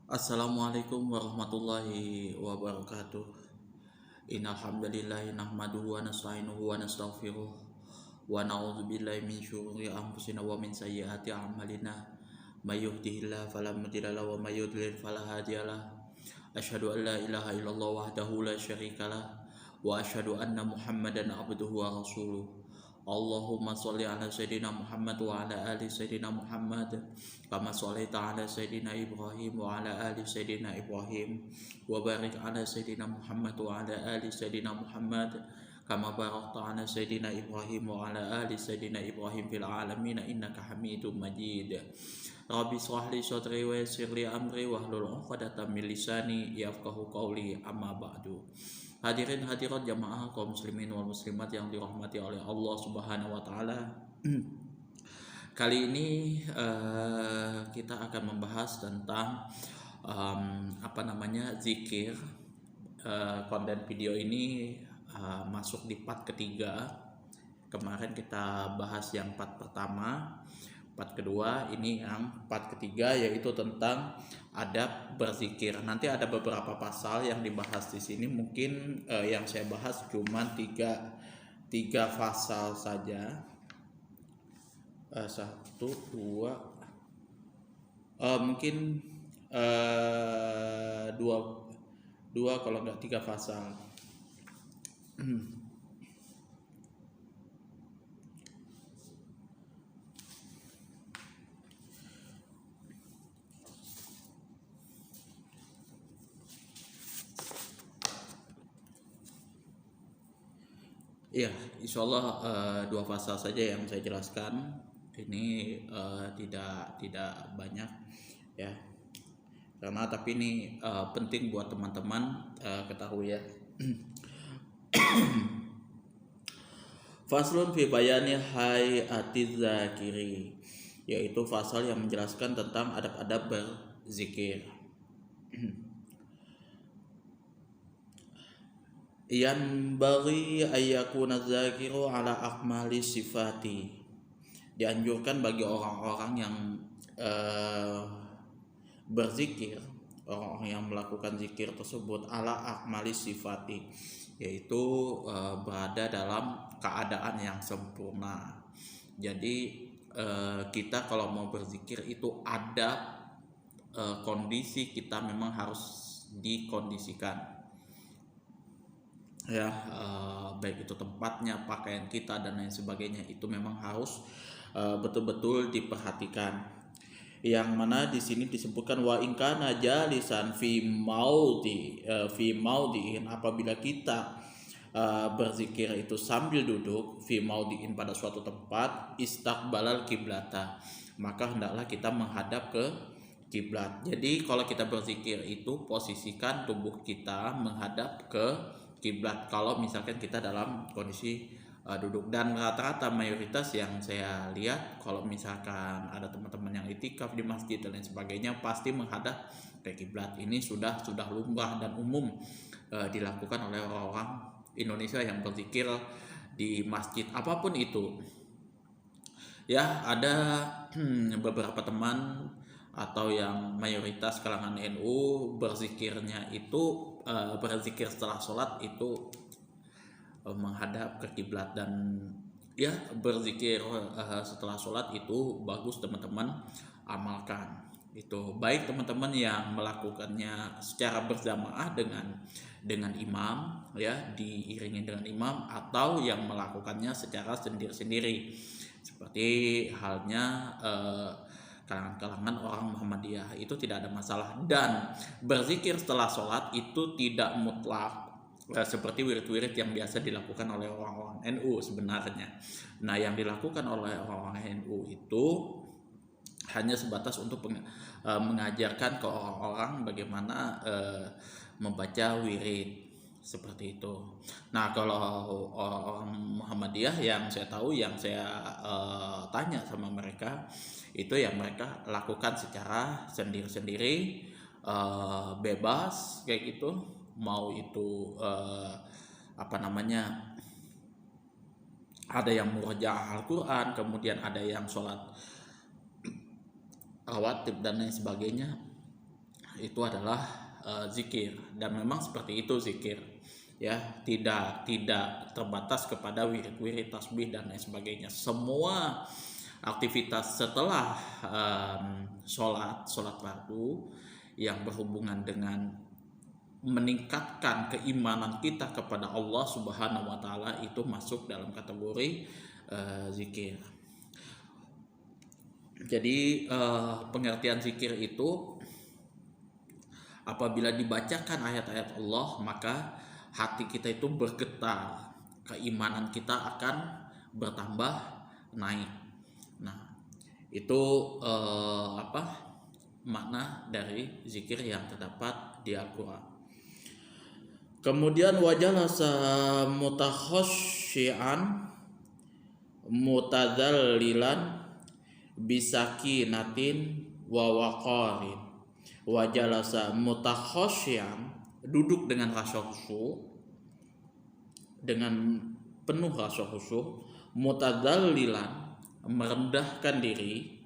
Assalamualaikum warahmatullahi wabarakatuh. Innal hamdalillah nahmaduhu wa nasta'inuhu wa nastaghfiruh wa na'udzubillahi min syururi anfusina wa min sayyiati a'malina. May yahdihillahu fala mudilla lahu wa may yudlil fala hadiyalah. Asyhadu an la ilaha illallah wahdahu la syarikalah wa asyhadu anna Muhammadan abduhu wa rasuluh. Allahumma sholli ala sayyidina Muhammad wa ala ali sayyidina Muhammad kama shallaita ala sayyidina Ibrahim wa ala ali sayyidina Ibrahim wa barik ala sayyidina Muhammad wa ala ali sayyidina Muhammad kama barakta ala sayyidina Ibrahim wa ala ali sayyidina Ibrahim fil alamin innaka Hamidum Majid. Rabbi shrah li sadri wa yassir li amri wahlul 'uqdatam min lisani yafqahu qawli amma ba'du. Hadirin hadirat jamaah kaum muslimin wal muslimat yang dirahmati oleh Allah Subhanahu wa taala. Kali ini kita akan membahas tentang zikir. Konten video ini masuk di part ketiga. Kemarin kita bahas yang part pertama. Part kedua, ini yang part ketiga, yaitu tentang adab berzikir. Nanti ada beberapa pasal yang dibahas di sini. Mungkin yang saya bahas cuma tiga pasal saja. Satu, dua, mungkin dua kalau nggak tiga pasal. Iya, insya Allah dua pasal saja yang saya jelaskan. Ini tidak banyak ya, karena tapi ini penting buat teman-teman ketahui ya. Faslun fi bayani hayatiz zakiri, yaitu pasal yang menjelaskan tentang adab-adab berzikir. Yang bagi ayyakuna zakiru ala akmali sifati, dianjurkan bagi orang-orang yang berzikir, orang-orang yang melakukan zikir tersebut ala akmali sifati, yaitu berada dalam keadaan yang sempurna. Jadi kita kalau mau berzikir itu ada kondisi kita memang harus dikondisikan ya, baik itu tempatnya, pakaian kita dan lain sebagainya, itu memang harus betul-betul diperhatikan. Yang mana di sini disebutkan wa in kana jalisan fi maudhi'in, apabila kita berzikir itu sambil duduk, fi maudhi'in, pada suatu tempat, istaqbalal kiblata, maka hendaklah kita menghadap ke kiblat. Jadi kalau kita berzikir itu posisikan tubuh kita menghadap ke kiblat kalau misalkan kita dalam kondisi duduk. Dan rata-rata mayoritas yang saya lihat kalau misalkan ada teman-teman yang itikaf di masjid dan lain sebagainya pasti menghadap ke kiblat. Ini sudah lumrah dan umum dilakukan oleh orang Indonesia yang berzikir di masjid apapun itu ya. Ada beberapa teman atau yang mayoritas kalangan NU berzikirnya itu berzikir setelah sholat itu menghadap ke kiblat. Dan ya, berzikir setelah sholat itu bagus teman-teman amalkan. Itu baik teman-teman yang melakukannya secara berjamaah dengan imam ya, diiringi dengan imam, atau yang melakukannya secara sendiri-sendiri seperti halnya kalangan orang Muhammadiyah, itu tidak ada masalah. Dan berzikir setelah sholat itu tidak mutlak seperti wirid-wirid yang biasa dilakukan oleh orang-orang NU sebenarnya. Nah, yang dilakukan oleh orang-orang NU itu hanya sebatas untuk mengajarkan ke orang-orang bagaimana membaca wirid seperti itu. Nah, kalau orang Muhammadiyah yang saya tahu, yang saya tanya sama mereka, itu yang mereka lakukan secara sendiri-sendiri, bebas kayak gitu. Mau itu ada yang murojaah Al-Quran, kemudian ada yang sholat rawatib dan lain sebagainya. itu adalah zikir, dan memang seperti itu zikir ya, tidak terbatas kepada wirid-wirid, tasbih dan lain sebagainya. Semua aktivitas setelah sholat fardu yang berhubungan dengan meningkatkan keimanan kita kepada Allah Subhanahu wa taala itu masuk dalam kategori zikir. Jadi pengertian zikir itu apabila dibacakan ayat-ayat Allah, maka hati kita itu bergetar, keimanan kita akan bertambah naik. Nah, itu makna dari zikir yang terdapat di Al-Quran. Kemudian wajalasa mutakhasyian mutadzallilan bisakinatin wa waqarin. Wajalasa mutakhasyian, duduk dengan rasa khusyuk, dengan penuh rasa khusyuk, mutadzallilan, merendahkan diri,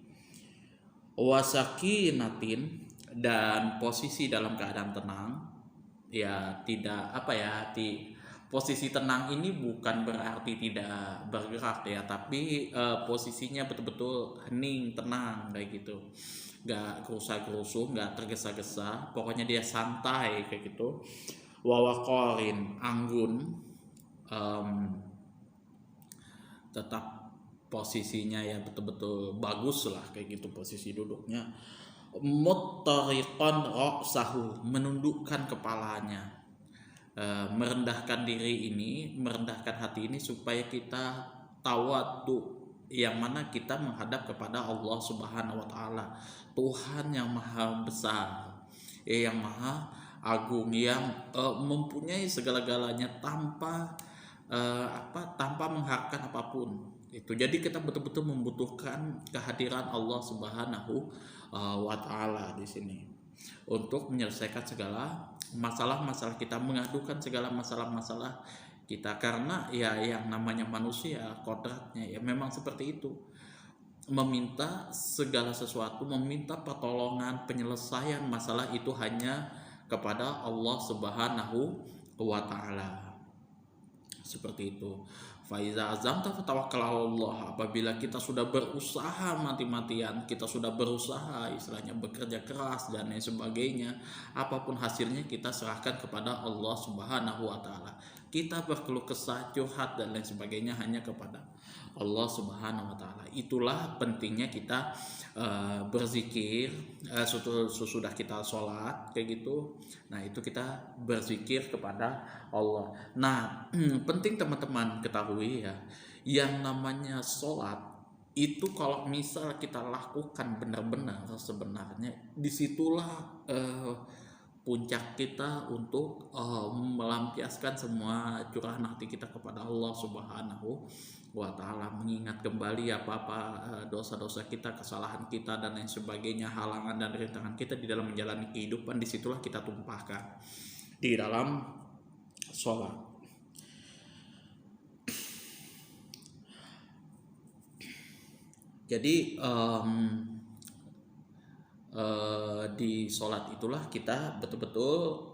wasakinatin, dan posisi dalam keadaan tenang. Ya, tidak posisi tenang ini bukan berarti tidak bergerak ya, tapi posisinya betul-betul hening, tenang kayak gitu, nggak gerusa-gerusuh, nggak tergesa-gesa, pokoknya dia santai kayak gitu. Wawaqarin, anggun, tetap posisinya ya betul-betul bagus lah kayak gitu posisi duduknya. Muttariqan ra'sahu, menundukkan kepalanya. Merendahkan diri ini, merendahkan hati ini supaya kita tawadhu, yang mana kita menghadap kepada Allah Subhanahu wa taala, Tuhan yang maha besar, yang maha agung, yang mempunyai segala-galanya tanpa mengharapkan apapun. Itu jadi kita betul-betul membutuhkan kehadiran Allah Subhanahu wa taala di sini untuk menyelesaikan segala masalah-masalah kita, mengadukan segala masalah-masalah kita, karena ya yang namanya manusia kodratnya ya memang seperti itu, meminta segala sesuatu, meminta pertolongan, penyelesaian masalah itu hanya kepada Allah Subhanahu wa taala. Seperti itu. Faiza azamta fatawakkal 'alallah. Apabila kita sudah berusaha mati-matian, kita sudah berusaha istilahnya bekerja keras dan lain sebagainya, apapun hasilnya kita serahkan kepada Allah Subhanahu wa taala. Kita berkeluh kesah, curhat dan lain sebagainya hanya kepada Allah Subhanahu wa taala. Itulah pentingnya kita berzikir sesudah kita sholat kayak gitu. Nah, itu kita berzikir kepada Allah. Nah, penting teman-teman ketahui ya, yang namanya sholat itu kalau misal kita lakukan benar-benar, sebenarnya disitulah puncak kita untuk melampiaskan semua curahan hati kita kepada Allah Subhanahu wa taala, mengingat kembali apa-apa dosa-dosa kita, kesalahan kita dan lain sebagainya, halangan dan rintangan kita di dalam menjalani kehidupan, disitulah kita tumpahkan di dalam sholat. Jadi di sholat itulah kita betul-betul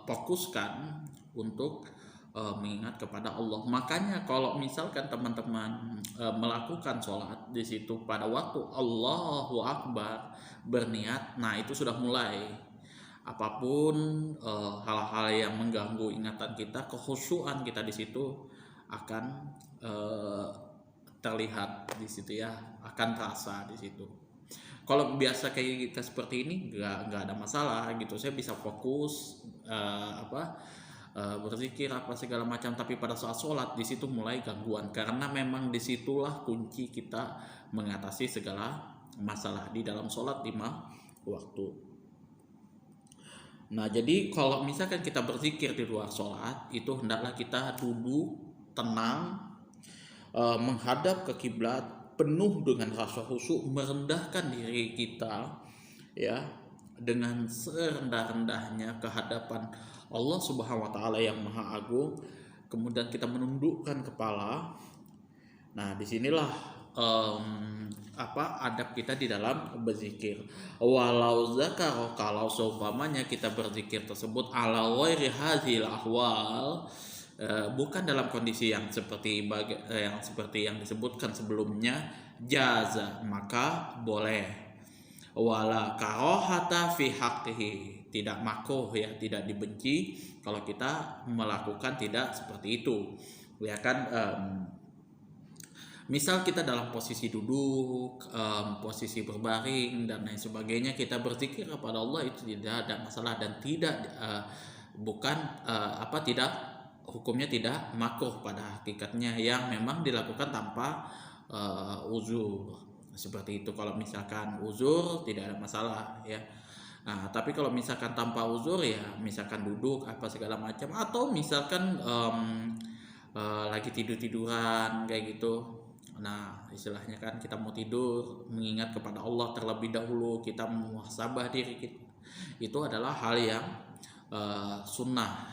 fokuskan untuk mengingat kepada Allah. Makanya kalau misalkan teman-teman melakukan sholat di situ pada waktu Allahu Akbar berniat, nah itu sudah mulai apapun hal-hal yang mengganggu ingatan kita, kekhusyuan kita di situ akan terlihat di situ ya, akan terasa di situ. Kalau biasa kayak kita seperti ini nggak ada masalah gitu, saya bisa fokus berzikir apa segala macam, tapi pada saat sholat di situ mulai gangguan, karena memang disitulah kunci kita mengatasi segala masalah di dalam sholat 5 waktu. Nah, jadi kalau misalkan kita berzikir di luar sholat, itu hendaklah kita duduk tenang, menghadap ke kiblat, penuh dengan rasa khusyuk, merendahkan diri kita ya dengan serendah-rendahnya ke hadapan Allah Subhanahu wa taala yang Maha Agung. Kemudian kita menundukkan kepala. Nah, disinilah adab kita di dalam berzikir. Walau zakar, kalau seumpamanya kita berzikir tersebut ala ghairi hadhil ahwal, bukan dalam kondisi yang seperti yang disebutkan sebelumnya, jaza, maka boleh. Wala karohata fi haqqihi, tidak makruh ya, tidak dibenci kalau kita melakukan tidak seperti itu ya kan. Misal kita dalam posisi duduk, posisi berbaring dan lain sebagainya, kita berzikir kepada Allah, itu tidak ada masalah dan tidak tidak hukumnya tidak makruh pada hakikatnya, yang memang dilakukan tanpa uzur seperti itu. Kalau misalkan uzur tidak ada masalah ya. Nah, tapi kalau misalkan tanpa uzur ya, misalkan duduk apa segala macam, atau misalkan lagi tiduran kayak gitu. Nah, istilahnya kan kita mau tidur, mengingat kepada Allah terlebih dahulu, kita muhasabah diri kita, itu adalah hal yang sunnah,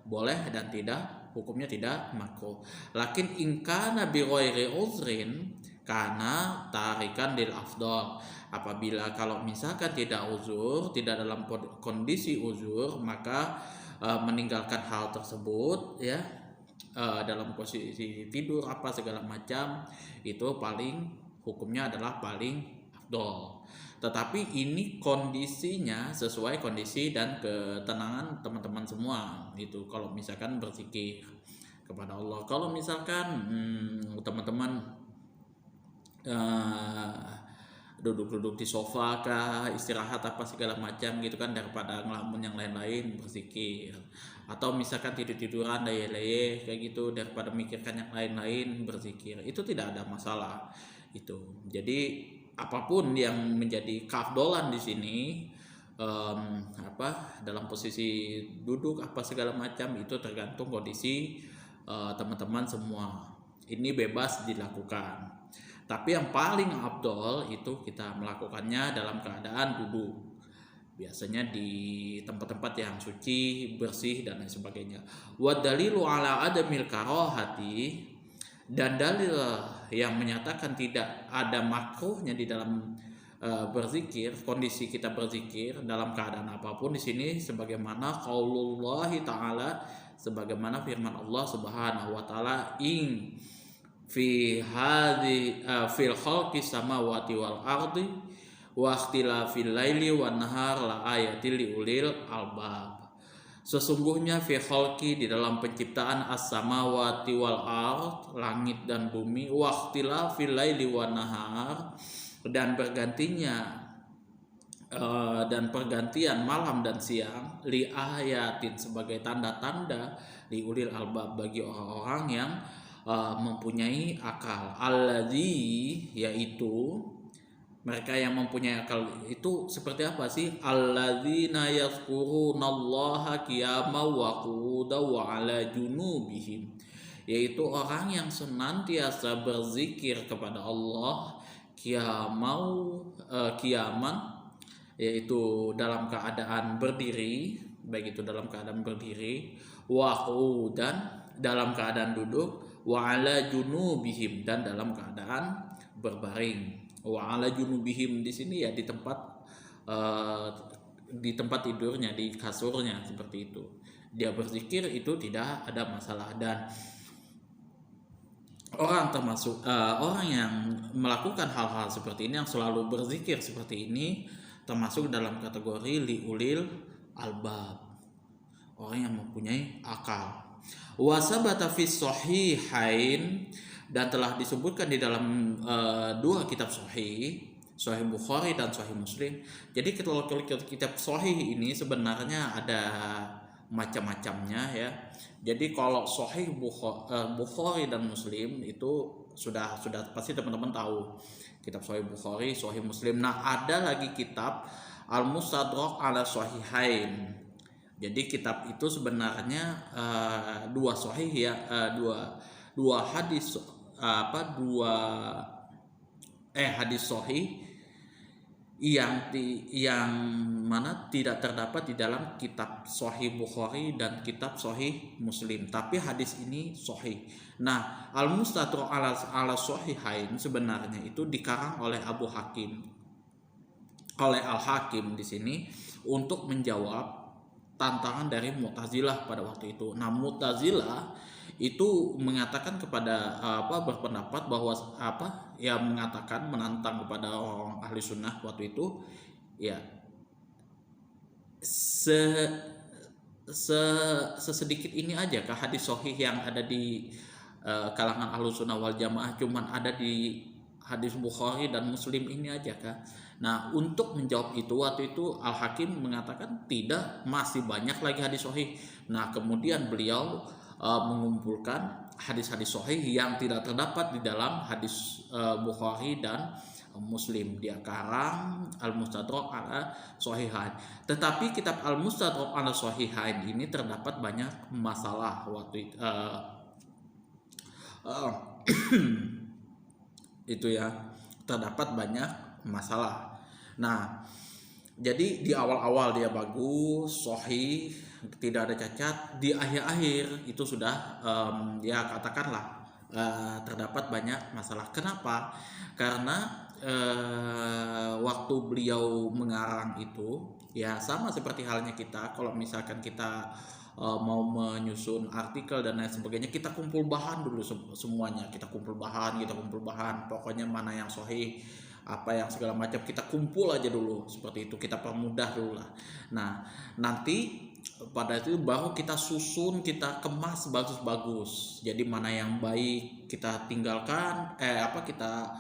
boleh dan tidak, hukumnya tidak makruh. Lakin ingkana bi ghairi uzrin karena tarikan lil afdal, apabila kalau misalkan tidak uzur, tidak dalam kondisi uzur, maka meninggalkan hal tersebut ya, dalam posisi tidur apa segala macam, itu hukumnya adalah paling afdol. Tetapi ini kondisinya sesuai kondisi dan ketenangan teman-teman semua gitu. Kalau misalkan berzikir kepada Allah, kalau misalkan teman-teman duduk-duduk di sofa kah, istirahat apa segala macam gitu kan, daripada ngelamun yang lain-lain, berzikir. Atau misalkan tidur-tiduran leyeh-leyeh kayak gitu, daripada mikirkan yang lain-lain, berzikir. Itu tidak ada masalah itu. Jadi apapun yang menjadi kafdolan di sini, dalam posisi duduk apa segala macam, itu tergantung kondisi teman-teman semua. Ini bebas dilakukan. Tapi yang paling afdol itu kita melakukannya dalam keadaan duduk, biasanya di tempat-tempat yang suci, bersih dan lain sebagainya. Wa dalilu ala adamil karohati, dan dalil yang menyatakan tidak ada makruhnya di dalam berzikir, kondisi kita berzikir dalam keadaan apapun di sini, sebagaimana qaulullah ta'ala, sebagaimana firman Allah Subhanahu wa taala, fi fil khalqi samawati wal ardi wa ikhtilafil laili wan nahar la ayatil liulil albab. Sesungguhnya fi khalqi, di dalam penciptaan as-samawati wal ard, langit dan bumi, wa ikhtilafil laili wan nahar, dan bergantinya dan pergantian malam dan siang, li ayatin, sebagai tanda-tanda, li ulil albab, bagi orang-orang yang mempunyai akal. Alladzi, yaitu mereka yang mempunyai akal itu seperti apa sih? Alladzina yazkurunallaha qiyaman wa qu'udan wa 'ala junubihim, yaitu orang yang senantiasa berzikir kepada Allah qiyaman, yaitu dalam keadaan berdiri, baik itu dalam keadaan berdiri, wa qu'udan, dalam keadaan duduk, wa 'ala junubihim, dan dalam keadaan berbaring. Wa 'ala junubihim di sini ya di tempat tidurnya, di kasurnya, seperti itu. Dia berzikir itu tidak ada masalah. Dan orang yang melakukan hal-hal seperti ini, yang selalu berzikir seperti ini, termasuk dalam kategori liulil albab, orang yang mempunyai akal. Wasabata fis sahihain, dan telah disebutkan di dalam dua kitab sahih Bukhari dan Sahih Muslim. Jadi kalau kitab sahih ini sebenarnya ada macam-macamnya ya. Jadi kalau Sahih Bukhari dan Muslim itu sudah pasti teman-teman tahu, kitab Sahih Bukhari, Sahih Muslim. Nah, ada lagi kitab Al-Mustadrak ala Sahihain. Jadi kitab itu sebenarnya dua sahih ya, dua hadis hadis sahih yang mana tidak terdapat di dalam kitab Sahih Bukhari dan kitab Sahih Muslim, tapi hadis ini sahih. Nah, Al-Mustadrak ala Sahihain sebenarnya itu dikarang oleh Al-Hakim di sini untuk menjawab tantangan dari Mu'tazilah pada waktu itu. Nah, Mu'tazilah itu mengatakan kepada berpendapat bahwa mengatakan menantang kepada orang ahli sunnah waktu itu, ya sesedikit ini aja kah hadis sahih yang ada di kalangan ahli sunnah wal jamaah cuman ada di hadis Bukhari dan Muslim ini aja kah? Nah, untuk menjawab itu waktu itu Al-Hakim mengatakan tidak, masih banyak lagi hadis sahih. Nah, kemudian beliau mengumpulkan hadis-hadis sahih yang tidak terdapat di dalam hadis Bukhari dan Muslim. Dia karang Al-Mustadrak ala Sahihain. Tetapi kitab Al-Mustadrak ala Sahihain ini terdapat banyak masalah waktu itu, itu ya, terdapat banyak masalah. Nah, jadi di awal-awal dia bagus, sahih, tidak ada cacat. Di akhir-akhir itu sudah ya katakanlah terdapat banyak masalah. Kenapa? Karena waktu beliau mengarang itu ya sama seperti halnya kita, kalau misalkan kita mau menyusun artikel dan lain sebagainya, kita kumpul bahan dulu semuanya, kita kumpul bahan, pokoknya mana yang sahih, apa yang segala macam kita kumpul aja dulu, seperti itu, kita permudah dulu lah. Nah, nanti pada itu baru kita susun, kita kemas bagus-bagus. Jadi mana yang baik kita tinggalkan, kita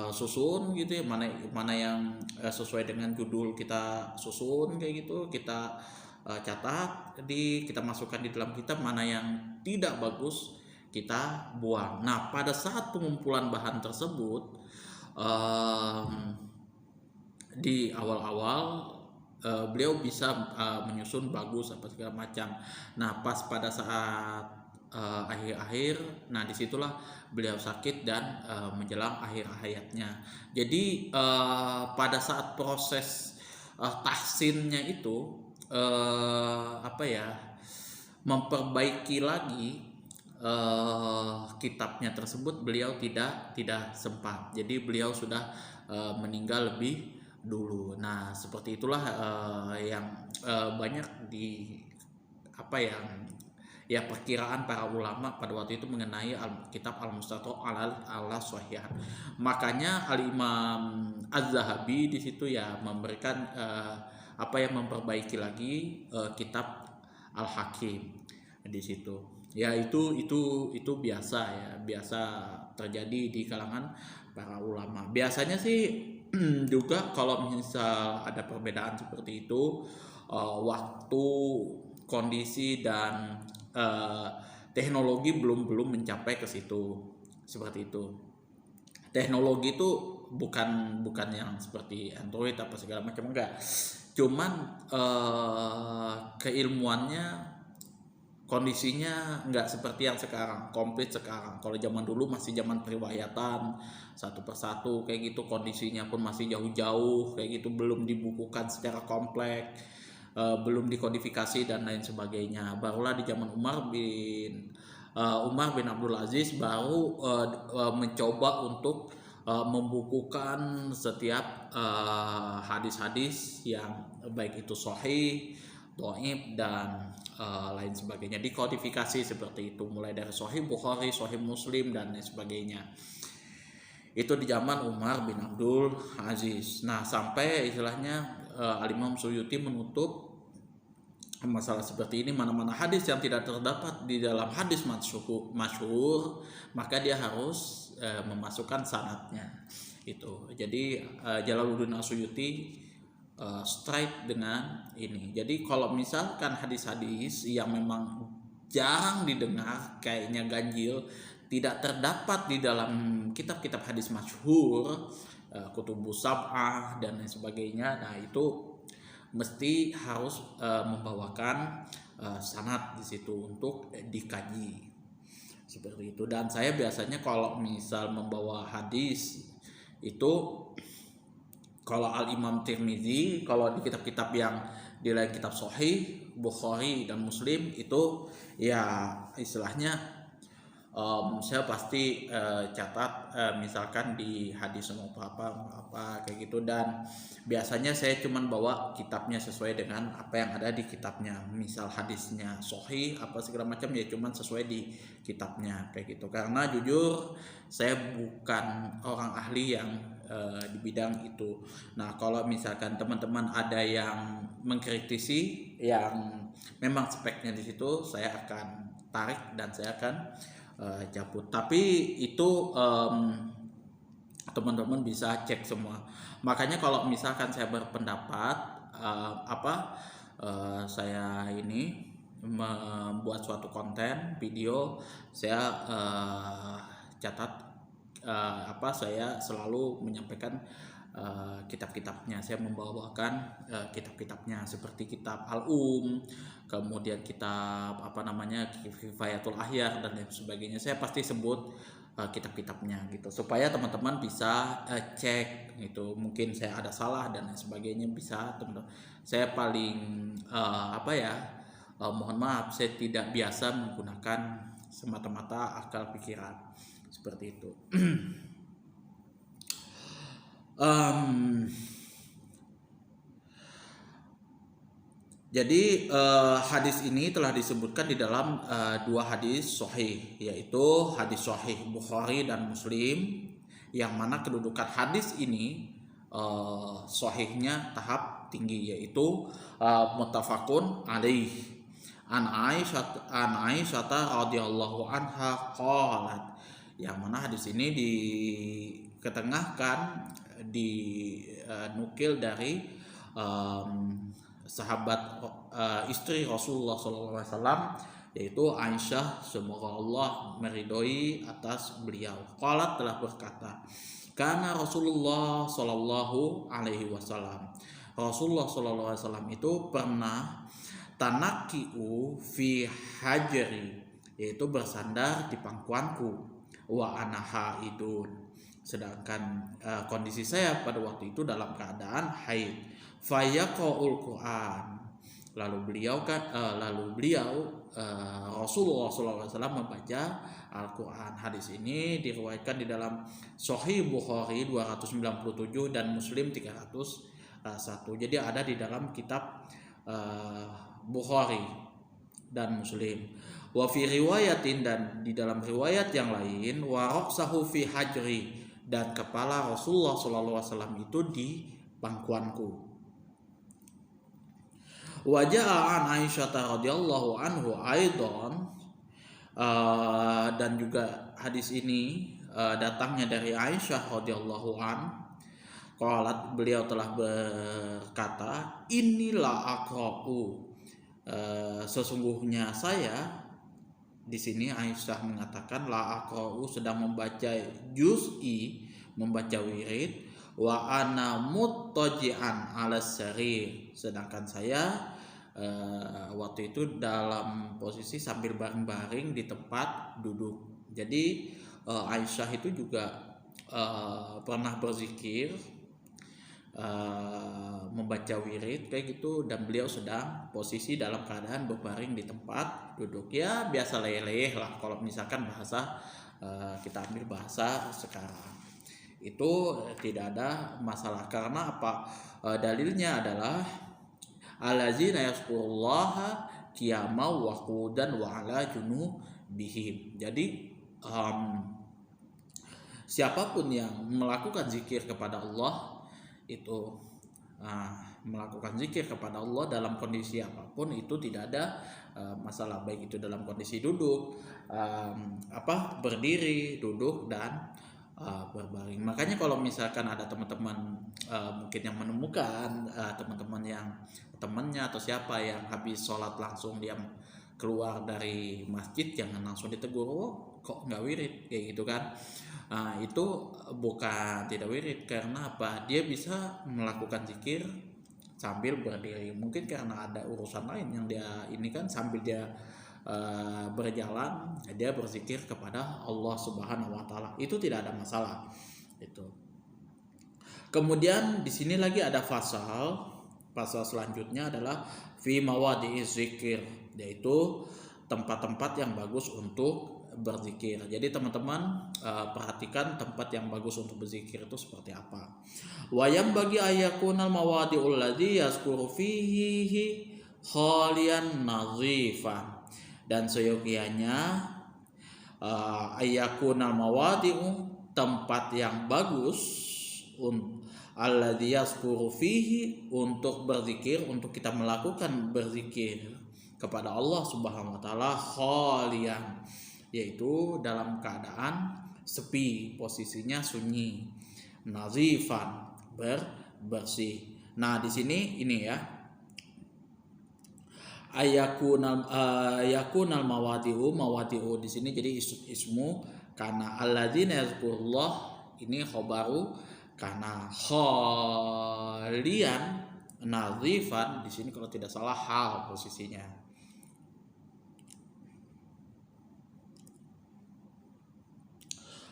susun gitu ya, mana yang sesuai dengan judul kita susun kayak gitu, kita catat, kita masukkan di dalam kitab, mana yang tidak bagus kita buang. Nah, pada saat pengumpulan bahan tersebut di awal-awal beliau bisa menyusun bagus apa segala macam. Nah, pas pada saat akhir-akhir, nah disitulah beliau sakit dan menjelang akhir hayatnya. Jadi pada saat proses tahsinnya itu memperbaiki lagi kitabnya tersebut, beliau tidak sempat. Jadi beliau sudah meninggal lebih dulu. Nah, seperti itulah yang banyak di perkiraan para ulama pada waktu itu mengenai kitab Al-Mustadrak ala Sahihain. Makanya Al-Imam Az-Zahabi di situ ya memberikan memperbaiki lagi kitab Al-Hakim di situ. Ya itu biasa terjadi di kalangan para ulama. Biasanya sih juga kalau misal ada perbedaan seperti itu, waktu, kondisi dan teknologi belum mencapai ke situ, seperti itu. Teknologi itu bukan yang seperti Android apa segala macam, enggak. Cuman keilmuannya, kondisinya nggak seperti yang sekarang, komplit sekarang. Kalau zaman dulu masih zaman periwayatan satu persatu kayak gitu, kondisinya pun masih jauh-jauh kayak gitu, belum dibukukan secara kompleks, belum dikodifikasi dan lain sebagainya. Barulah di zaman Umar bin Abdul Aziz baru mencoba untuk membukukan setiap hadis-hadis yang baik itu sahih, dhaif dan lain sebagainya, dikodifikasi seperti itu, mulai dari Sahih Bukhari, Sahih Muslim dan lain sebagainya. Itu di zaman Umar bin Abdul Aziz. Nah, sampai istilahnya Al-Imam Suyuti menutup masalah seperti ini, mana-mana hadis yang tidak terdapat di dalam hadis masyhur, maka dia harus memasukkan sanadnya itu. Jadi Jalaluddin As-Suyuti straight dengan ini. Jadi kalau misalkan hadis-hadis yang memang jarang didengar, kayaknya ganjil, tidak terdapat di dalam kitab-kitab hadis masyhur, Kutubus Sab'ah dan lain sebagainya, nah itu mesti harus membawakan sanad di situ untuk dikaji, seperti itu. Dan saya biasanya kalau misal membawa hadis itu Kalau Al Imam Tirmizi, kalau di kitab-kitab yang di lain kitab Sahih Bukhari dan Muslim itu ya istilahnya saya pasti catat misalkan di hadis nomor apa kayak gitu, dan biasanya saya cuman bawa kitabnya sesuai dengan apa yang ada di kitabnya. Misal hadisnya sahih apa segala macam ya cuman sesuai di kitabnya kayak gitu, karena jujur saya bukan orang ahli yang di bidang itu. Nah, kalau misalkan teman-teman ada yang mengkritisi yang memang speknya di situ, saya akan tarik dan saya akan cabut. Tapi itu teman-teman bisa cek semua. Makanya kalau misalkan saya berpendapat saya ini membuat suatu konten video, saya catat saya selalu menyampaikan kitab-kitabnya. Saya membawakan kitab-kitabnya seperti kitab Al-Um, kemudian kitab Kifayatul Ahyar dan lain sebagainya. Saya pasti sebut kitab-kitabnya gitu, supaya teman-teman bisa cek gitu. Mungkin saya ada salah dan lain sebagainya, bisa teman-teman. Saya paling mohon maaf, saya tidak biasa menggunakan semata-mata akal pikiran seperti itu. Jadi hadis ini telah disebutkan di dalam dua hadis sahih, yaitu hadis sahih Bukhari dan Muslim, yang mana kedudukan hadis ini sahihnya tahap tinggi, yaitu muttafaqun alaih an Aisyah radhiyallahu anha qalat, yang mana hadis ini diketengahkan dinukil dari sahabat istri Rasulullah SAW, yaitu Aisyah, semoga Allah meridhoi atas beliau. Qalat, telah berkata, karena Rasulullah SAW itu pernah tanakiu fi hajri, yaitu bersandar di pangkuanku, wa ana haidun, sedangkan kondisi saya pada waktu itu dalam keadaan haid. Fayaqul Quran, lalu beliau Rasulullah SAW membaca Al-Quran. Hadis ini diriwayatkan di dalam Sahih Bukhari 297 dan Muslim 301. Jadi ada di dalam kitab Bukhari dan Muslim. Wa fi riwayatin, dan di dalam riwayat yang lain, wa raqsahu fi hajri, dan kepala Rasulullah SAW itu di pangkuanku. Wajah an Aisyah radhiyallahu anhu aidan, dan juga hadis ini datangnya dari Aisyah radhiyallahu an, qalat, beliau telah berkata, inilah aqra'u, sesungguhnya saya, di sini Aisyah mengatakan la aqra'u, sedang membaca juz'i, membaca wirid, wa ana muttaji'an 'ala sarir, sedangkan saya waktu itu dalam posisi sambil baring-baring di tempat duduk. Jadi Aisyah itu juga pernah berzikir, membaca wirid kayak gitu, dan beliau sedang posisi dalam keadaan berbaring di tempat duduk. Ya biasa leleh lah kalau misalkan bahasa kita ambil bahasa sekarang, itu tidak ada masalah. Karena apa? Dalilnya adalah allazina yazkurullaha qiyaman wa qu'udan wa ala junubihim. Jadi siapapun yang melakukan zikir kepada Allah itu melakukan zikir kepada Allah dalam kondisi apapun itu tidak ada masalah, baik itu dalam kondisi duduk, berdiri, duduk, dan berbaring. Makanya kalau misalkan ada teman-teman mungkin yang menemukan teman-teman yang temannya atau siapa yang habis sholat langsung dia keluar dari masjid, jangan langsung ditegur, kok nggak wirid kayak gitu kan. Itu bukan tidak wirid, karena apa? Dia bisa melakukan zikir sambil berdiri. Mungkin karena ada urusan lain yang dia ini kan, sambil dia berjalan dia berzikir kepada Allah Subhanahu wa taala. Itu tidak ada masalah. Itu. Kemudian di sini lagi ada pasal selanjutnya adalah fi mawadi'iz zikir, yaitu tempat-tempat yang bagus untuk berzikir. Jadi teman-teman perhatikan tempat yang bagus untuk berzikir itu seperti apa. Wa yang bagi ayakunal mawadi'ul ladzi yazkuru fihi khalian nazifan, dan seyogianya ayakunal mawadi'u, tempat yang bagus alladzi yazkuru fihi, untuk berzikir, untuk kita melakukan berzikir kepada Allah Subhanahu wa taala, khalian, yaitu dalam keadaan sepi, posisinya sunyi, nazifan, bersih. Nah, di sini ini ya, ayakunal mawadi'u di sini jadi ismu karena alladzina yazkurullah, ini khobaru karena khalian nazifan, di sini kalau tidak salah hal posisinya.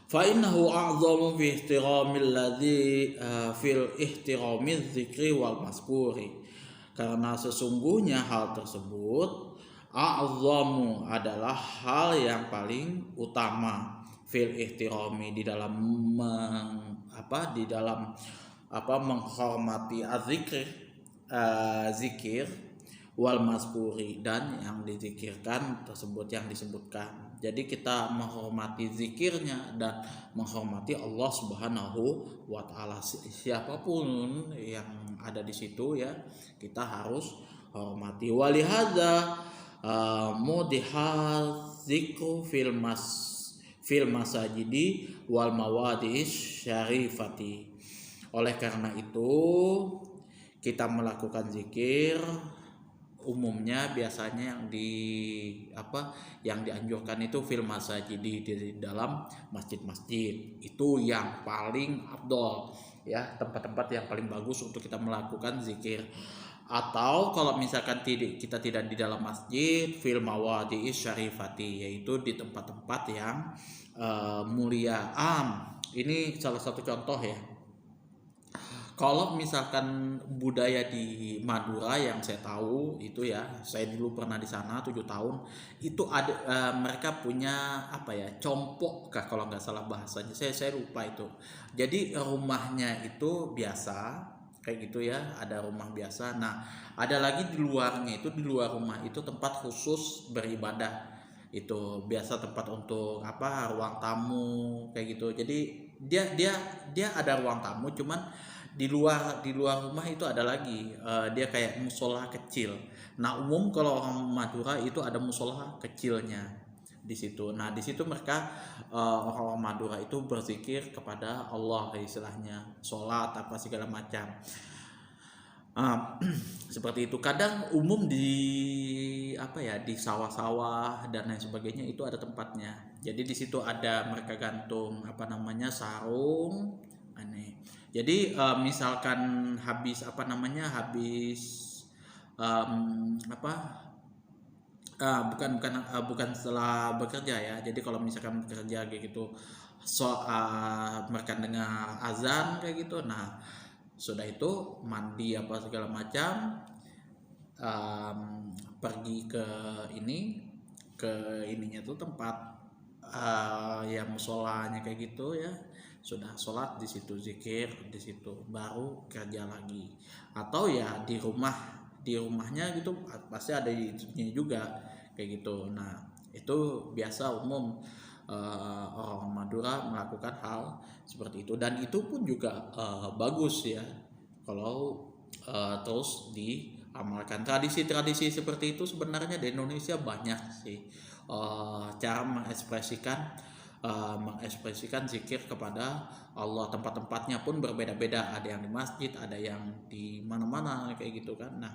Fa innahu a'zamu fi ihtiramil ladzi fil ihtiramiz zikri wal maskuri, karena sesungguhnya hal tersebut a'zamu adalah hal yang paling utama, fil ihtirami, di dalam menghormati zikir wal maskuri, dan yang dizikirkan tersebut, yang disebutkan. Jadi kita menghormati zikirnya dan menghormati Allah Subhanahu wa taala, siapapun yang ada di situ ya, kita harus hormati. Walihadza mudihaz zikru fil masajidi wal mawadi'is syarifati. Oleh karena itu kita melakukan zikir umumnya biasanya yang dianjurkan itu fil masajidi, di dalam masjid-masjid, itu yang paling afdol ya, tempat-tempat yang paling bagus untuk kita melakukan zikir. Atau kalau misalkan kita tidak di dalam masjid, fil mawadi'is syarifati, yaitu di tempat-tempat yang mulia. Ini salah satu contoh ya. Kalau misalkan budaya di Madura yang saya tahu itu ya, saya dulu pernah di sana 7 tahun, itu ada mereka punya compok kah kalau nggak salah bahasanya, saya lupa itu. Jadi rumahnya itu biasa kayak gitu ya, ada rumah biasa. Nah, ada lagi di luarnya itu, di luar rumah itu tempat khusus beribadah. Itu biasa tempat untuk ruang tamu kayak gitu. Jadi dia ada ruang tamu, cuman di luar rumah itu ada lagi dia kayak musola kecil. Nah, umum kalau orang Madura itu ada musola kecilnya di situ. Nah, di situ mereka orang Madura itu berzikir kepada Allah, istilahnya sholat apa segala macam. Seperti itu. Kadang umum di di sawah-sawah dan lain sebagainya itu ada tempatnya. Jadi di situ ada mereka gantung sarung aneh. Jadi misalkan habis bukan setelah bekerja ya. Jadi kalau misalkan bekerja kayak gitu, mereka dengar azan kayak gitu. Nah, sudah itu mandi apa segala macam, pergi ke ininya tuh tempat musolanya kayak gitu ya. Sudah sholat di situ, zikir di situ, baru kerja lagi. Atau ya di rumahnya gitu pasti ada itunya juga kayak gitu. Nah, itu biasa umum orang Madura melakukan hal seperti itu, dan itu pun juga bagus ya kalau terus diamalkan. Tradisi-tradisi seperti itu sebenarnya di Indonesia banyak sih cara mengekspresikan zikir kepada Allah. Tempat-tempatnya pun berbeda-beda, ada yang di masjid, ada yang di mana-mana kayak gitu kan. Nah,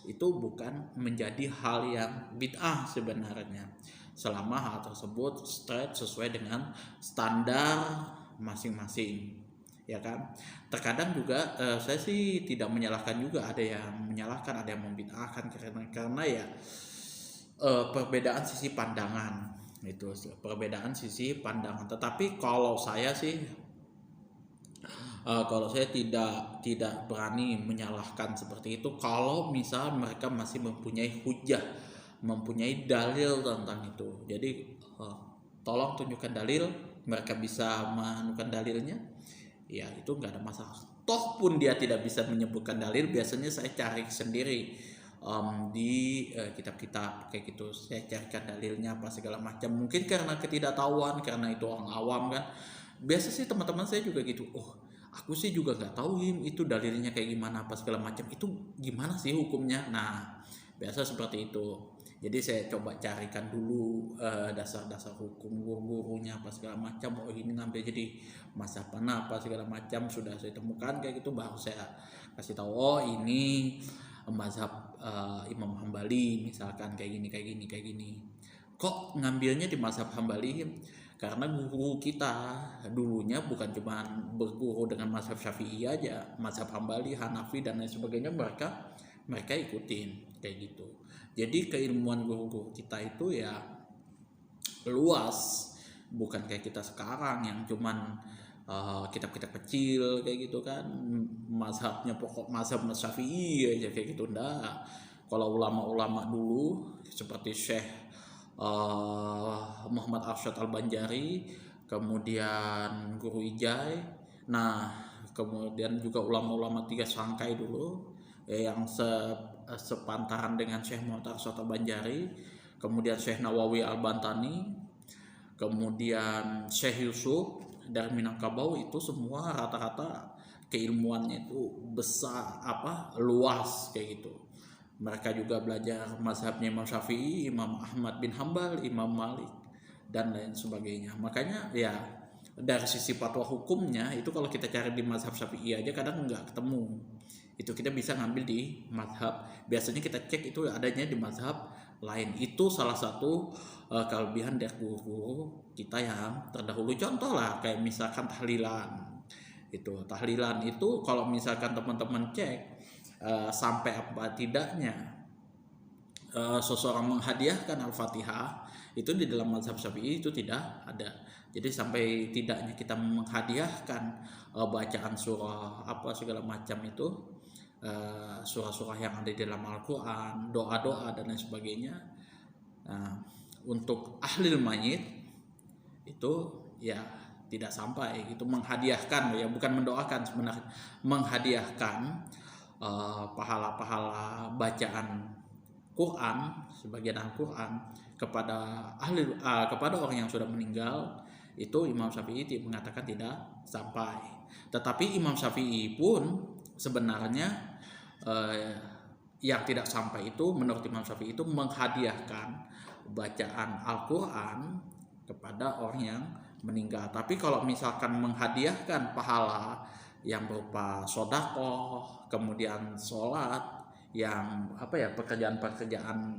itu bukan menjadi hal yang bid'ah sebenarnya, selama hal tersebut straight sesuai dengan standar masing-masing ya kan. Terkadang juga saya sih tidak menyalahkan juga, ada yang menyalahkan, ada yang membid'ahkan karena ya perbedaan sisi pandangan. Itu perbedaan sisi pandangan. Tetapi kalau saya sih Kalau saya tidak berani menyalahkan seperti itu kalau misal mereka masih mempunyai hujah, mempunyai dalil tentang itu. Jadi tolong tunjukkan dalil, mereka bisa menemukan dalilnya, ya itu nggak ada masalah. Toh pun dia tidak bisa menyebutkan dalil, biasanya saya cari sendiri di kitab-kitab kayak gitu, saya carikan dalilnya apa segala macam. Mungkin karena ketidaktahuan, karena itu orang awam kan. Biasa sih teman-teman saya juga gitu, aku sih juga nggak tahu itu dalilnya kayak gimana apa segala macam, itu gimana sih hukumnya. Nah biasa seperti itu. Jadi saya coba carikan dulu dasar-dasar hukum, guru-gurunya apa segala macam. Ini ngambil jadi mazhab mana apa segala macam, sudah saya temukan kayak gitu, baru saya kasih tahu ini mazhab Imam Hambali misalkan kayak gini. Kok ngambilnya di mazhab Hambali? Karena guru kita dulunya bukan cuma berguru dengan mazhab Syafi'i aja, mazhab Hambali, Hanafi dan lain sebagainya mereka ikutin kayak gitu. Jadi keilmuan guru-guru kita itu ya luas, bukan kayak kita sekarang yang cuman kitab-kitab kecil kayak gitu kan, mazhabnya pokok mazhab Syafi'i aja kayak gitu. Ndak. Kalau ulama-ulama dulu seperti Syekh Muhammad Arsyad Al-Banjari, kemudian Guru Ijai, nah kemudian juga ulama-ulama tiga sangkai dulu yang sepantaran dengan Syekh Muhammad Arsyad Al-Banjari, kemudian Syekh Nawawi Al-Bantani, kemudian Syekh Yusuf dari Minangkabau, itu semua rata-rata keilmuannya itu besar luas kayak gitu. Mereka juga belajar mazhabnya Imam Syafi'i, Imam Ahmad bin Hambal, Imam Malik dan lain sebagainya. Makanya ya dari sisi fatwa hukumnya itu kalau kita cari di mazhab Syafi'i aja kadang nggak ketemu. Itu kita bisa ngambil di mazhab, biasanya kita cek itu adanya di mazhab lain. Itu salah satu kelebihan dari guru kita yang terdahulu. Contoh lah kayak misalkan tahlilan. Tahlilan itu kalau misalkan teman-teman cek sampai apa tidaknya seseorang menghadiahkan Al-Fatihah, itu di dalam mazhab Syafi'i itu tidak ada. Jadi sampai tidaknya kita menghadiahkan bacaan surah apa segala macam itu, surah-surah yang ada di dalam Al-Quran, doa-doa dan lain sebagainya. Nah, untuk ahli mayit itu ya tidak sampai gitu menghadiahkan, ya bukan mendoakan sebenarnya, menghadiahkan pahala-pahala bacaan Quran, sebagian Al-Quran kepada kepada orang yang sudah meninggal, itu Imam Syafi'i mengatakan tidak sampai. Tetapi Imam Syafi'i pun sebenarnya yang tidak sampai itu menurut Imam Syafi'i itu menghadiahkan bacaan Al-Quran kepada orang yang meninggal. Tapi kalau misalkan menghadiahkan pahala yang berupa sodakoh, kemudian sholat, yang pekerjaan-pekerjaan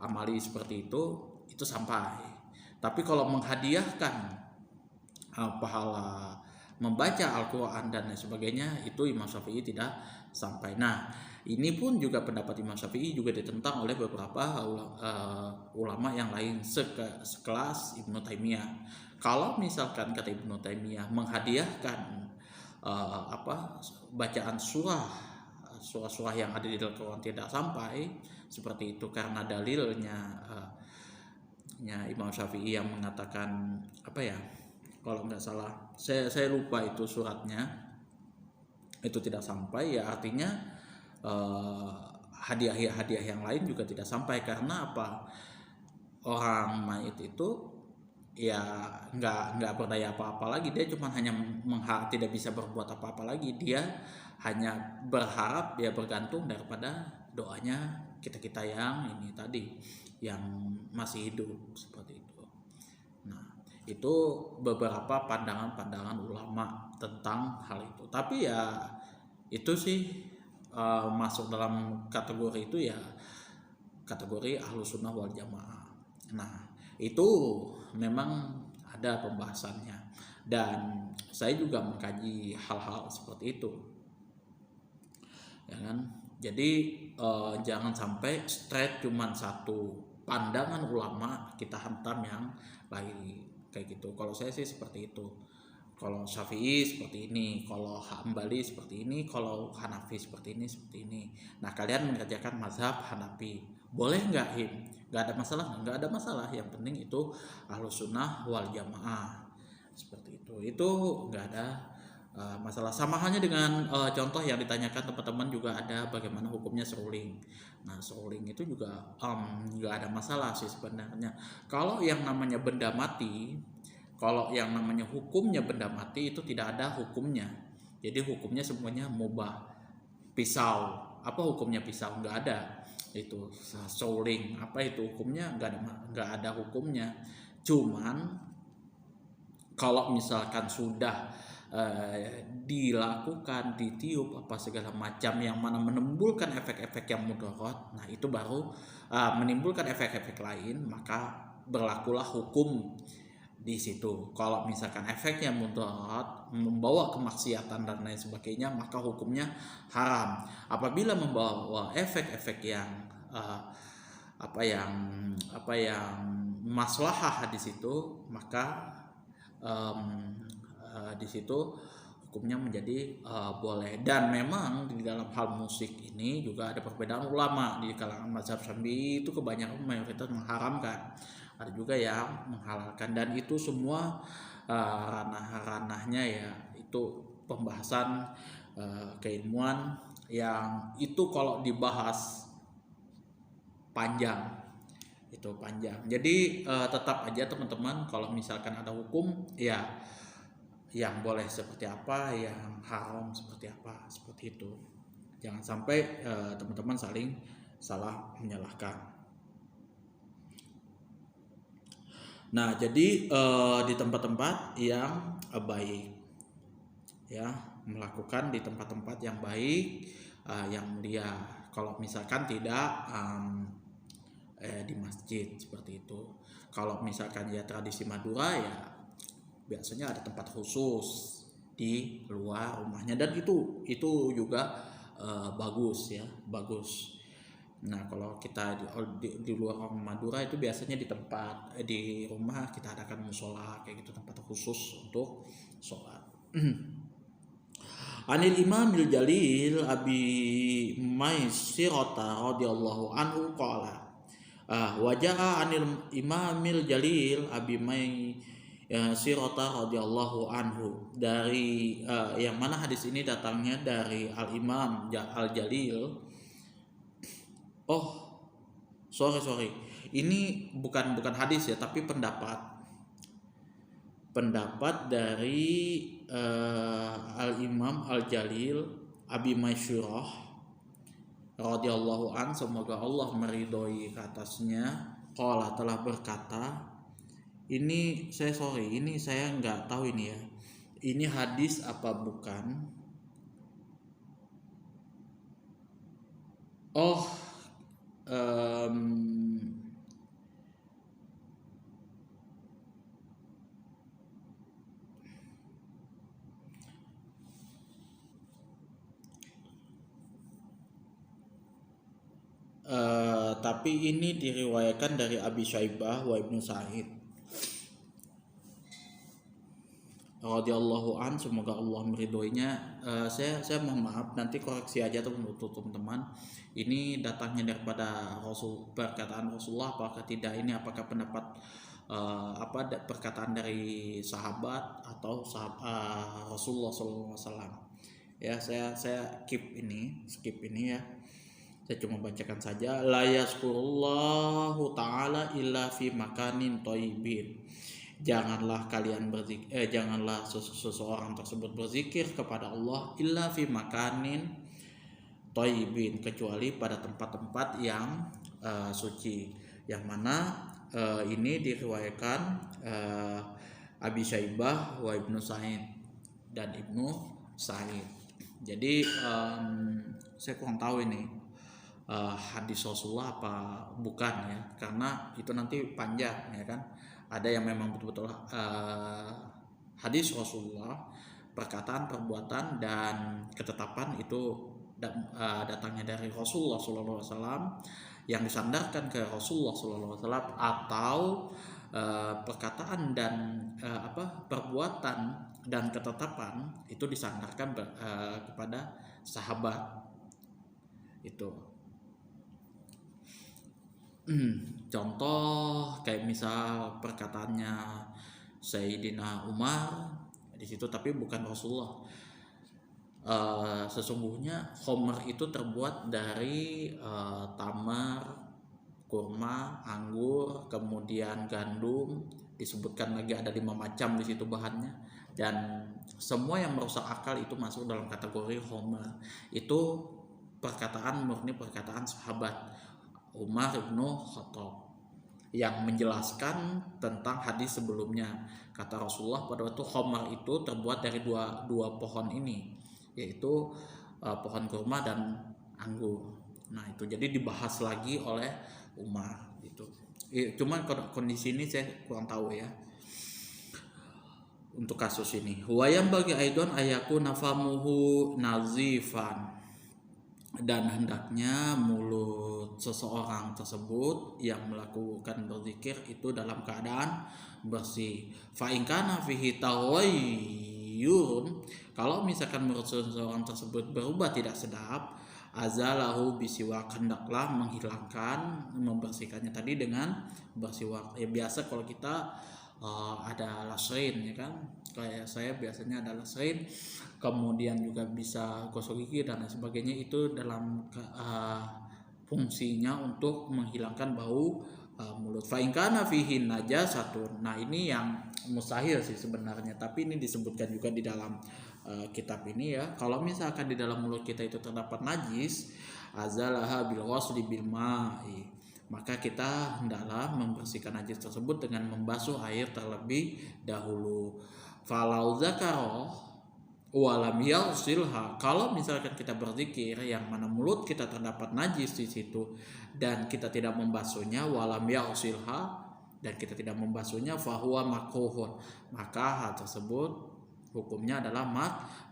amali seperti itu sampai. Tapi kalau menghadiahkan pahala membaca Al-Quran dan lain sebagainya, itu Imam Syafi'i tidak sampai. Nah, ini pun juga pendapat Imam Syafi'i juga ditentang oleh beberapa ulama yang lain sekelas Ibnu Taimiyah. Kalau misalkan kata Ibnu Taimiyah menghadiahkan bacaan surah yang ada di dalam Quran tidak sampai seperti itu, karena dalilnya Imam Syafi'i yang mengatakan kalau nggak salah saya lupa itu suratnya, itu tidak sampai, ya artinya hadiah yang lain juga tidak sampai. Karena orang mayit itu ya nggak berdaya apa-apa lagi, dia cuma hanya tidak bisa berbuat apa-apa lagi, dia hanya berharap, dia bergantung daripada doanya kita yang ini tadi yang masih hidup seperti itu. Nah, itu beberapa pandangan ulama tentang hal itu. Tapi ya itu sih masuk dalam kategori itu, ya kategori Ahlus Sunnah wal Jamaah. Nah, itu memang ada pembahasannya dan saya juga mengkaji hal-hal seperti itu, ya kan. Jadi jangan sampai straight cuman satu pandangan ulama kita hantam yang lain kayak gitu. Kalau saya sih seperti itu. Kalau Syafi'i seperti ini, kalau Hambali seperti ini, kalau Hanafi seperti ini, seperti ini. Nah, kalian mengerjakan mazhab Hanafi. Boleh nggak, Him? Nggak ada masalah, nggak ada masalah. Yang penting itu Ahlus Sunnah wal Jamaah. Seperti itu. Itu nggak ada masalah. Sama halnya dengan contoh yang ditanyakan teman-teman juga ada bagaimana hukumnya seruling. Nah, seruling itu juga nggak ada masalah sih sebenarnya. Kalau yang namanya benda mati, kalau yang namanya hukumnya benda mati itu tidak ada hukumnya. Jadi hukumnya semuanya mubah. Pisau, apa hukumnya pisau? Nggak ada. Itu soling, apa itu hukumnya? Nggak ada hukumnya. Cuman kalau misalkan sudah dilakukan, ditiup apa segala macam yang mana menimbulkan efek-efek yang mudarat, nah itu baru menimbulkan efek-efek lain, maka berlakulah hukum di situ. Kalau misalkan efeknya mudarat, membawa kemaksiatan dan lain sebagainya, maka hukumnya haram. Apabila membawa efek-efek yang apa yang maslahah di situ, maka di situ hukumnya menjadi boleh. Dan memang di dalam hal musik ini juga ada perbedaan ulama. Di kalangan mazhab Syafi'i itu kebanyakan mayoritas mengharamkan, ada juga yang menghalalkan, dan itu semua ranah-ranahnya ya itu pembahasan keilmuan yang itu kalau dibahas panjang, itu panjang. Jadi tetap aja teman-teman, kalau misalkan ada hukum ya yang boleh seperti apa, yang haram seperti apa, seperti itu. Jangan sampai teman-teman saling salah menyalahkan. Nah, jadi di tempat-tempat yang baik, ya, melakukan di tempat-tempat yang baik, yang mulia. Kalau misalkan tidak di masjid seperti itu. Kalau misalkan ya tradisi Madura ya biasanya ada tempat khusus di luar rumahnya, dan itu juga bagus ya, bagus. Nah, kalau kita di luar Madura itu biasanya di tempat di rumah kita adakan musola kayak gitu, tempat khusus untuk sholat. Anil Imamil Jalil Abi Maisirata radhiyallahu anhu qala waja'a anil Imamil Jalil Abi Maisirata radhiyallahu anhu, dari yang mana hadis ini datangnya dari Al Imam Al Jalil. Oh, sorry. Ini bukan hadis ya, tapi pendapat dari Al Imam Al Jalil Abi Maisyurah radhiyallahu an, semoga Allah meridhoi atasnya, qala telah berkata. Ini saya nggak tahu ini ya. Ini hadis apa bukan? Oh, tapi ini diriwayatkan dari Abi Syaibah wa Ibnu Sa'id radhiyallahu an, semoga Allah meridhoinya. Saya mohon maaf, nanti koreksi aja untuk teman-teman. Ini datangnya daripada perkataan Rasulullah apakah tidak, ini apakah pendapat perkataan dari sahabat atau Rasulullah SAW. Ya, saya skip ini ya. Saya cuma bacakan saja. La yazkurullahu ta'ala illa fi makanin thayyibin. Janganlah seseorang tersebut berzikir kepada Allah illa fi makanin thayyibin, kecuali pada tempat-tempat yang suci, yang mana ini diriwayatkan Abi Syaibah wa Ibnu Sa'id dan Ibnu Sa'id. Jadi saya kurang tahu ini hadis Rasulullah apa bukan ya, karena itu nanti panjang ya kan. Ada yang memang betul-betul hadis Rasulullah, perkataan, perbuatan, dan ketetapan itu datangnya dari Rasulullah SAW, yang disandarkan ke Rasulullah SAW, atau perkataan dan perbuatan dan ketetapan itu disandarkan kepada sahabat itu. Contoh kayak misal perkataannya Sayyidina Umar di situ, tapi bukan Rasulullah. Sesungguhnya khamr itu terbuat dari tamar, kurma, anggur, kemudian gandum, disebutkan lagi ada 5 macam di situ bahannya, dan semua yang merusak akal itu masuk dalam kategori khamr. Itu perkataan murni perkataan sahabat Umar bin Khattab yang menjelaskan tentang hadis sebelumnya. Kata Rasulullah pada waktu khamr itu terbuat dari dua pohon ini, yaitu pohon kurma dan anggur. Nah itu jadi dibahas lagi oleh Umar itu. Cuman kondisi ini saya kurang tahu ya untuk kasus ini. Wayam bagi aidon ayaku nafamuhu nazifan, dan hendaknya mulut seseorang tersebut yang melakukan berzikir itu dalam keadaan bersih. Fa in kana fihi taghayyurun, kalau misalkan mulut seseorang tersebut berubah tidak sedap, azalahu bisiwak, hendaklah menghilangkan, membersihkannya tadi dengan bersiwak. Ya biasa kalau kita ada lasrin ya kan, kayak saya biasanya ada lasrin, kemudian juga bisa gosok gigi dan lain sebagainya, itu dalam fungsinya untuk menghilangkan bau mulut. Fa in kana fihi najasatun, nah ini yang mustahil sih sebenarnya, tapi ini disebutkan juga di dalam kitab ini ya. Kalau misalkan di dalam mulut kita itu terdapat najis, azalaha bil ghusli bil ma'i, maka kita hendaklah membersihkan najis tersebut dengan membasuh air terlebih dahulu. Falau zakaro walam yaghsilha, kalau misalkan kita berzikir yang mana mulut kita terdapat najis di situ dan kita tidak membasuhnya, walam yaghsilha, dan kita tidak membasuhnya, fahuwa makruhun, maka hal tersebut hukumnya adalah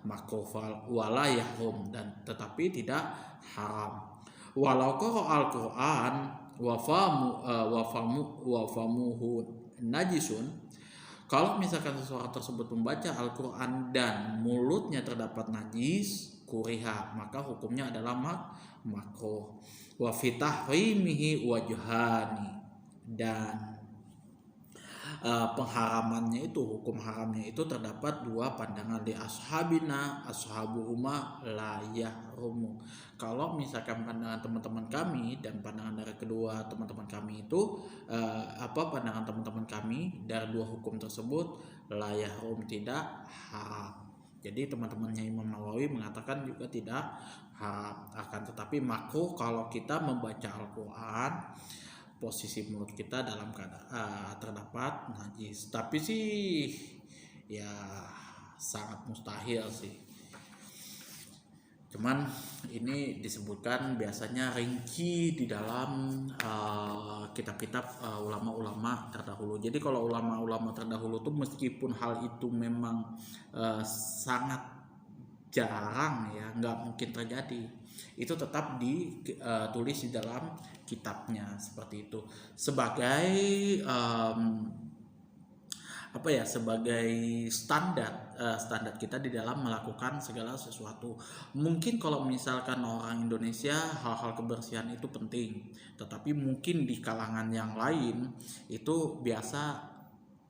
makruh wala yahrum, dan tetapi tidak haram. Walau qara al-Qur'an wa famuhu najisun, kalau misalkan seseorang tersebut membaca Al-Quran dan mulutnya terdapat najis, kuriha, maka hukumnya adalah makruh. Wa fitahrimihi wajhani, dan pengharamannya itu, hukum haramnya itu terdapat dua pandangan. Di ashabina ashabuhuma la yahrumu, kalau misalkan pandangan teman-teman kami dan pandangan dari kedua teman-teman kami itu pandangan teman-teman kami dari dua hukum tersebut, la yahrum, tidak haram. Jadi teman-temannya Imam Nawawi mengatakan juga tidak haram, akan tetapi makruh kalau kita membaca Al-Quran posisi mulut kita dalam keadaan terdapat najis. Tapi sih ya sangat mustahil sih. Cuman ini disebutkan biasanya rinci di dalam kitab-kitab ulama-ulama terdahulu. Jadi kalau ulama-ulama terdahulu tuh meskipun hal itu memang sangat jarang ya, nggak mungkin terjadi, itu tetap ditulis di dalam kitabnya seperti itu sebagai sebagai standar kita di dalam melakukan segala sesuatu. Mungkin kalau misalkan orang Indonesia hal-hal kebersihan itu penting, tetapi mungkin di kalangan yang lain itu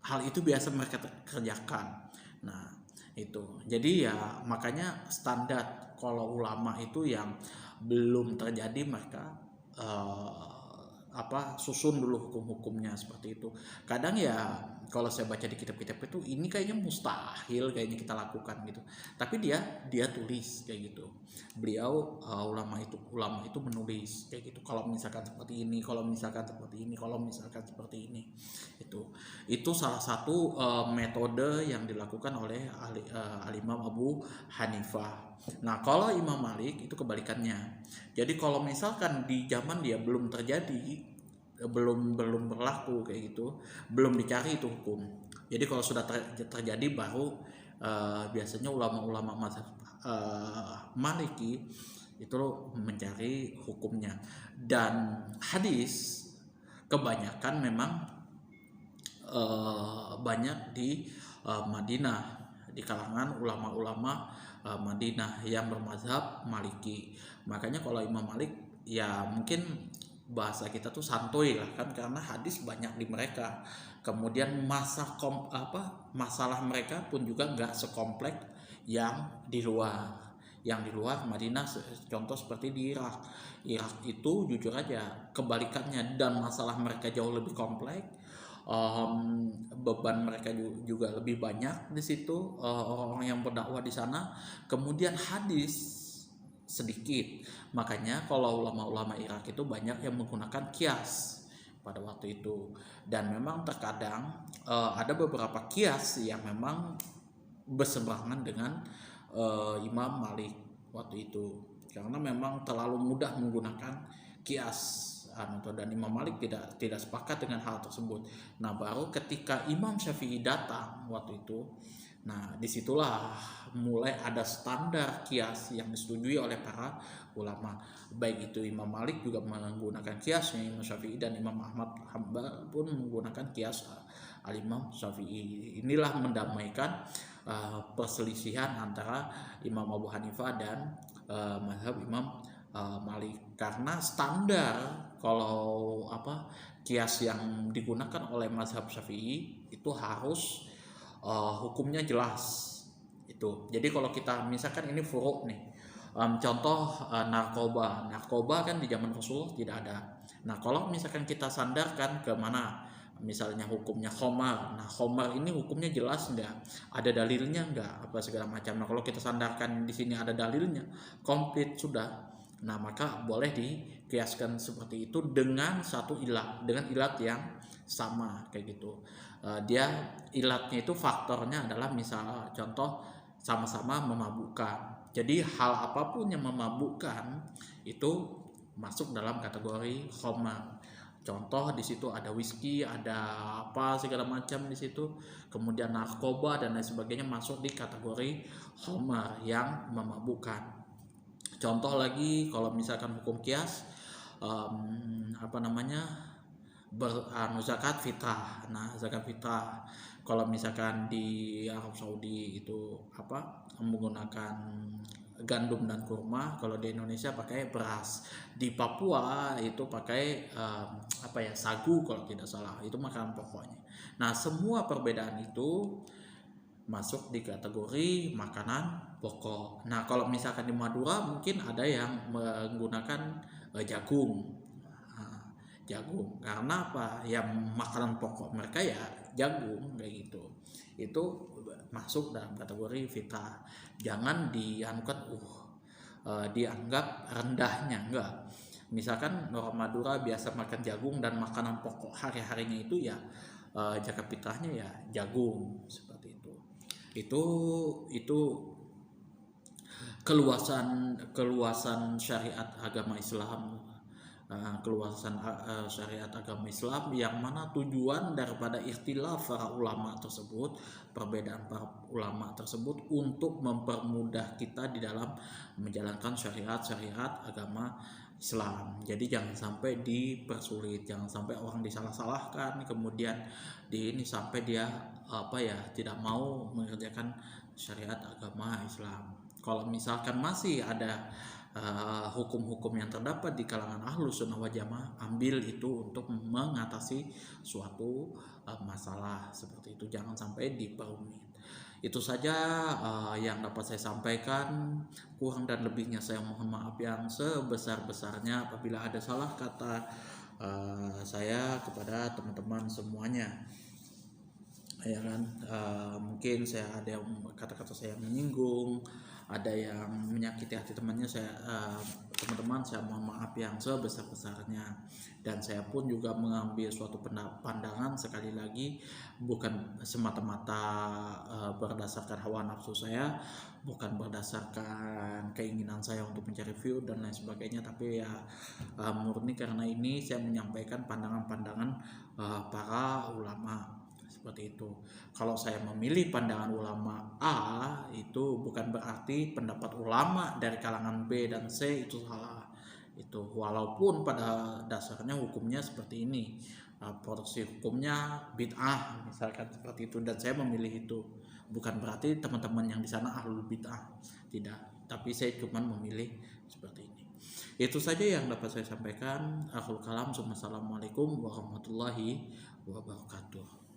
hal itu biasa mereka kerjakan. Nah itu jadi ya makanya standar kalau ulama itu yang belum terjadi mereka susun dulu hukum-hukumnya seperti itu. Kadang ya kalau saya baca di kitab-kitab itu ini kayaknya mustahil kayaknya kita lakukan gitu, tapi dia tulis kayak gitu. Beliau ulama itu menulis kayak gitu, kalau misalkan seperti ini, kalau misalkan seperti ini, kalau misalkan seperti ini. Itu salah satu metode yang dilakukan oleh Al-Imam Abu Hanifah. Nah kalau Imam Malik itu kebalikannya. Jadi kalau misalkan di zaman dia belum terjadi, belum berlaku kayak gitu, belum dicari itu hukum. Jadi kalau sudah terjadi baru biasanya ulama-ulama mazhab Maliki itu mencari hukumnya. Dan hadis kebanyakan memang banyak di Madinah di kalangan ulama-ulama Madinah yang bermazhab Maliki. Makanya kalau Imam Malik ya mungkin bahasa kita tuh santuy lah kan, karena hadis banyak di mereka. Kemudian masalah mereka pun juga nggak sekompleks yang di luar. Yang di luar Madinah, contoh seperti di Irak. Irak itu jujur aja kebalikannya, dan masalah mereka jauh lebih kompleks. Beban mereka juga lebih banyak di situ, orang-orang yang berdakwah di sana. Kemudian hadis sedikit, makanya kalau ulama-ulama Irak itu banyak yang menggunakan kias pada waktu itu. Dan memang terkadang ada beberapa kias yang memang berseberangan dengan Imam Malik waktu itu, karena memang terlalu mudah menggunakan kias, dan Imam Malik tidak sepakat dengan hal tersebut. Nah, baru ketika Imam Syafi'i datang waktu itu, nah disitulah mulai ada standar kias yang disetujui oleh para ulama. Baik itu Imam Malik juga menggunakan kiasnya, Imam Syafi'i dan Imam Ahmad Hambal pun menggunakan kias al-Imam Syafi'i. Inilah mendamaikan perselisihan antara Imam Abu Hanifah dan mazhab Imam Malik, karena standar kalau kias yang digunakan oleh mazhab Syafi'i itu harus hukumnya jelas itu. Jadi kalau kita misalkan ini furuk nih, contoh narkoba kan di zaman Rasulullah tidak ada. Nah, kalau misalkan kita sandarkan ke mana, misalnya hukumnya khamar. Nah, khamar ini hukumnya jelas enggak? Ada dalilnya enggak? Apa segala macam. Nah, kalau kita sandarkan di sini ada dalilnya, komplit sudah. Nah, maka boleh dikiaskan seperti itu dengan satu ilat, dengan ilat yang sama kayak gitu. Dia ilatnya itu faktornya adalah misal contoh sama-sama memabukkan. Jadi hal apapun yang memabukkan itu masuk dalam kategori khamar. Contoh di situ ada whisky, ada apa segala macam di situ. Kemudian narkoba dan lain sebagainya masuk di kategori khamar yang memabukkan. Contoh lagi kalau misalkan hukum kias zakat fitrah. Nah, zakat fitrah kalau misalkan di Arab Saudi itu menggunakan gandum dan kurma, kalau di Indonesia pakai beras, di Papua itu pakai sagu kalau tidak salah, itu makanan pokoknya. Nah, semua perbedaan itu masuk di kategori makanan pokok. Nah, kalau misalkan di Madura mungkin ada yang menggunakan jagung. Jagung karena apa? Ya makanan pokok mereka ya jagung kayak gitu. Itu masuk dalam kategori fitrah. Jangan dianggap rendahnya, enggak. Misalkan orang Madura biasa makan jagung dan makanan pokok hari-harinya itu ya zakat fitrahnya ya jagung, seperti itu. Itu keluasan syariat agama Islam, syariat agama Islam, yang mana tujuan daripada ikhtilaf para ulama tersebut, perbedaan para ulama tersebut, untuk mempermudah kita di dalam menjalankan syariat agama Islam. Jadi jangan sampai dipersulit, jangan sampai orang disalah-salahkan, kemudian sampai dia tidak mau mengerjakan syariat agama Islam. Kalau misalkan masih ada hukum-hukum yang terdapat di kalangan Ahlus Sunnah wal Jamaah, ambil itu untuk mengatasi suatu masalah seperti itu, jangan sampai diperumit. Itu saja yang dapat saya sampaikan. Kurang dan lebihnya saya mohon maaf yang sebesar-besarnya apabila ada salah kata saya kepada teman-teman semuanya. Ya kan, mungkin saya ada yang kata-kata saya menyinggung, ada yang menyakiti hati temannya, teman-teman saya mohon maaf yang sebesar-besarnya. Dan saya pun juga mengambil suatu pandangan, sekali lagi bukan semata-mata berdasarkan hawa nafsu saya, bukan berdasarkan keinginan saya untuk mencari view dan lain sebagainya, tapi ya murni karena ini saya menyampaikan pandangan-pandangan para ulama. Seperti itu. Kalau saya memilih pandangan ulama A, itu bukan berarti pendapat ulama dari kalangan B dan C itu salah. Itu walaupun pada dasarnya hukumnya seperti ini. porsi hukumnya bid'ah misalkan seperti itu, dan saya memilih itu. Bukan berarti teman-teman yang di sana ahlul bid'ah, tidak, tapi saya cuma memilih seperti ini. Itu saja yang dapat saya sampaikan. Akhul kalam. Assalamualaikum warahmatullahi wabarakatuh.